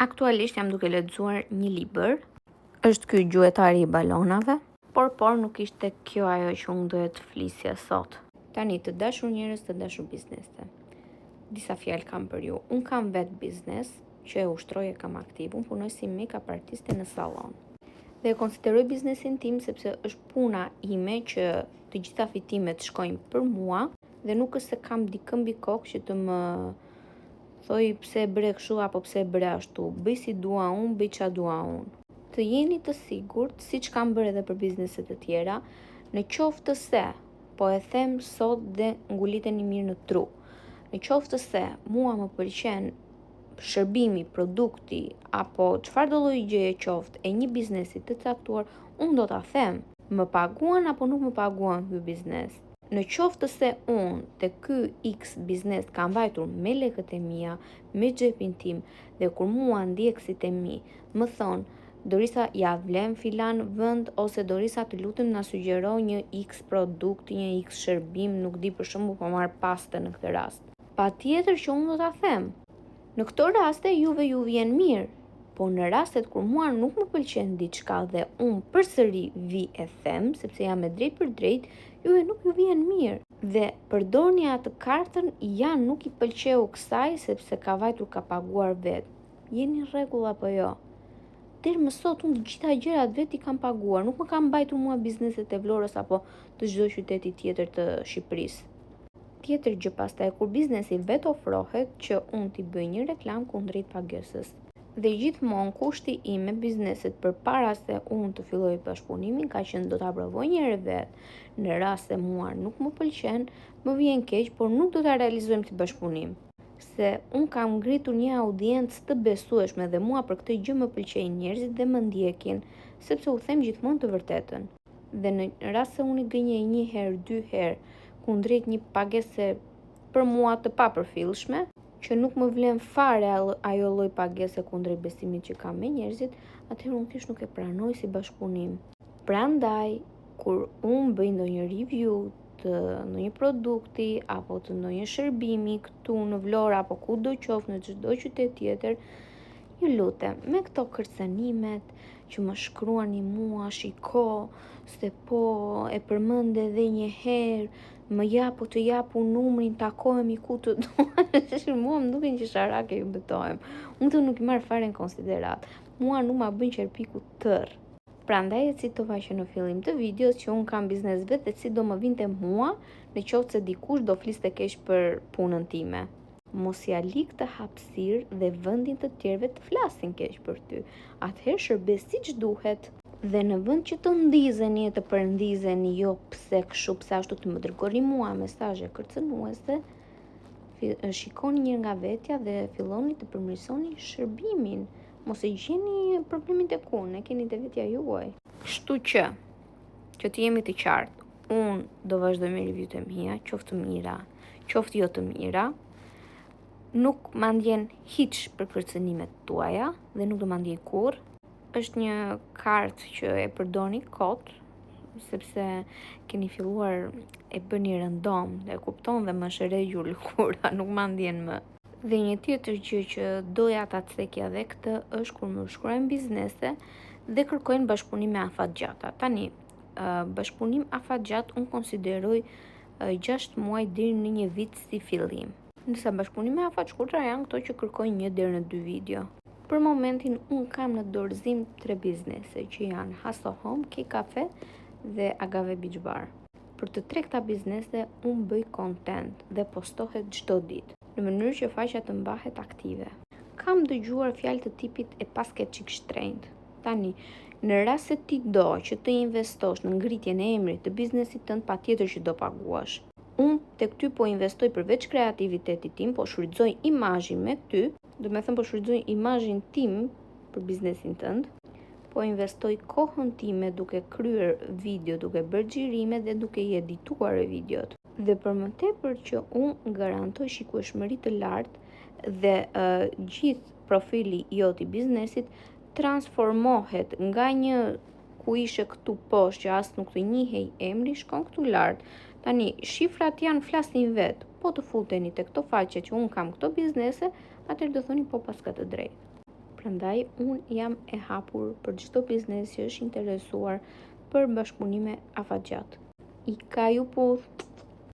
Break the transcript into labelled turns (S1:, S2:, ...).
S1: Aktualisht jam duke lexuar një libër. Është ky Gjuetari I balonave, por nuk ishte kjo ajo që unë doja të flisja sot. Tani, të dashur njerëz, të dashur biznese. Disa fjalë kam për ju. Unë kam vetë biznes që e ushtroj e kam aktiv. Unë punoj si make-up artiste në sallon. Dhe e konsideroj biznesin tim sepse është puna ime që të gjitha fitimet shkojnë për mua dhe nuk është se kam dikë mbi kokë që të më thoj pse e bëre kështu apo pse e bëre ashtu. Bëj si dua unë, bëj ç'a dua unë. Të jeni të sigurt, siç kam bërë edhe për bizneset e tjera, në qoftë se, po e them sot dhe nguliteni mirë në tru, në qoftë se mua më pëlqen shërbimi, produkti apo çfarë do lloji gjëje qoftë e një biznesi të caktuar, unë do ta them, më paguan apo nuk më paguan ky biznes. Në qoftë se unë të ky X biznes kam mbajtur me lekët e mia, me xhepin tim, dhe kur mua ndjekësit e mi më thonë, Dorisa, ja vlem filan vend, ose Dorisa, të lutem na sugjero një X produkt, një X shërbim, nuk di, për shembull po marr paste në këtë rast. Patjetër që unë do ta them. Në këto raste juve ju vjen mirë, po në rastet kur mua nuk më pëlqen diçka dhe unë përsëri vi e them, sepse jam me drejt për drejt, juve nuk ju vjen mirë. Dhe përdorni atë kartën, ja nuk I pëlqeu kësaj sepse ka vajtur ka paguar vetë. Jeni rregull apo jo? Deri më sot unë të gjitha gjërat vetë I kam paguar, nuk më kam mbajtur mua bizneset e Vlorës apo të çdo qyteti tjetër të Shqipërisë. Tjetër gjë pastaj, kur biznesi vetë ofrohet që unë t'i bëj një reklam kundrejt pagesës. Dhe gjithmonë kushti im me bizneset përpara se unë të filloj bashkëpunimin ka qenë do ta provoj një herë vetë. Në rast se mua nuk më pëlqen, më vjen keq, por nuk do ta realizojmë këtë bashkëpunim. Se unë kam ngritur një audiencë të besueshme dhe mua për këtë gjë më pëlqejnë njerëzit dhe më ndjekin, sepse u them gjithmonë të vërtetën. Dhe në rast se unë I gënjej një herë, dy herë, kundrejt një pagese për mua të papërfillshme, që nuk më vlen fare ajo lloj pagese kundrejt besimit që kam me njerëzit, atëherë unë thjesht nuk e pranoj si bashkëpunim. Prandaj, kur unë bëj ndonjë review të ndonjë produkti apo të ndonjë shërbimi këtu në Vlorë apo kudo qoftë në çdo qytet tjetër, ju lutem, me këto kërcënimet që më shkruani mua, shiko, se po e përmend edhe një herë, më japu të japu numrin, takohemi ku të duash. Mua më duken që sharake ju betohem. Unë të nuk I marr fare në konsiderat. Mua nuk ma bën qerpiku tërë. Prandaj e citova që në fillim të videos që unë kam biznes vetë dhe si do më vinte mua në qoftë se dikush do fliste keq për punën time. Mos ja lik të hapësirë dhe vendin të tjerëve të flasin keq për ty. Atëherë shërbes siç duhet. Dhe në vend që të ndizeni e të përndizeni, jo pse kështu, pse ashtu, të më dërgoni mua mesazhe kërcënuese, shikoni një nga vetja dhe filloni të përmirësoni shërbimin. Mos e gjeni problemin tek unë, e keni te vetja juaj. Kështu që të jemi të qartë, unë do vazhdoj me review-t e mia, qoftë mira, qoftë jo të mira. Nuk ma ndjen hiç për kërcënimet tuaja dhe nuk do ma ndjej kurrë. Është një kartë që e përdorni kot, sepse keni filluar e bëni rëndom dhe kupton dhe më shërejur lëkura, nuk ma ndjen më. Dhe një tjetër gjë që doja ta cekja dhe këtë është kur më shkruajnë biznese dhe kërkojnë bashkëpunim me afatgjata. Tani, bashkëpunim afatgjat unë konsideroj 6 muaj deri në një vit si fillim. Ndërsa bashkëpunime afatshkurtra janë këto që kërkojnë 1 deri në 2 video. Për momentin unë kam në dorëzim 3 biznese që janë Hasso Home, Cake Cafe dhe Agave Beach Bar. Për të 3 këta biznese unë bëj content dhe postohet çdo ditë, në mënyrë që faqja të mbahet aktive. Kam dëgjuar fjalë të tipit e paske çik shtrenjtë. Tani, në rast se ti do që të investosh në ngritjen e emrit të biznesit tënd, patjetër që do paguash. Unë tek ty po investoj përveç kreativitetit tim, po shfrytëzoj imazhin me ty, do me thënë po shfrytëzoj imazhin tim për biznesin tënd, po investoj kohën time duke kryer video, duke bërë xhirime dhe duke I edituar videot. Dhe për më tepër që unë garantoj shikueshmëri të lartë dhe gjithë profili jot I biznesit transformohet nga një ku ishe këtu poshtë që as nuk të njihej emri, shkon këtu lart. Tani, shifrat janë flasin vetë, po të futeni te këto faqe që unë kam këto biznese, atëherë do thoni po pas ka të drejtë. Prandaj, unë jam e hapur për çdo biznes që është interesuar për bashkëpunime afatgjatë. I ka ju po